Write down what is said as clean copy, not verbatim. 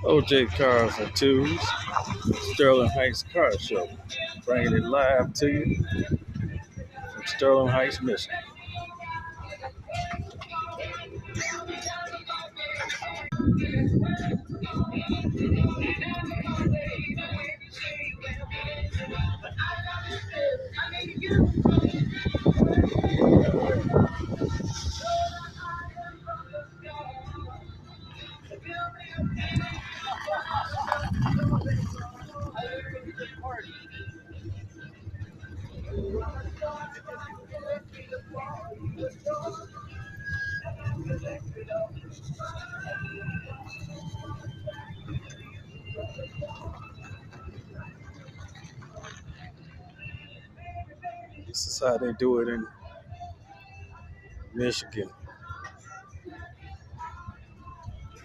OJ Cars and Tools, Sterling Heights Car Show, bringing it live to you from Sterling Heights, Michigan. This is how they do it in Michigan.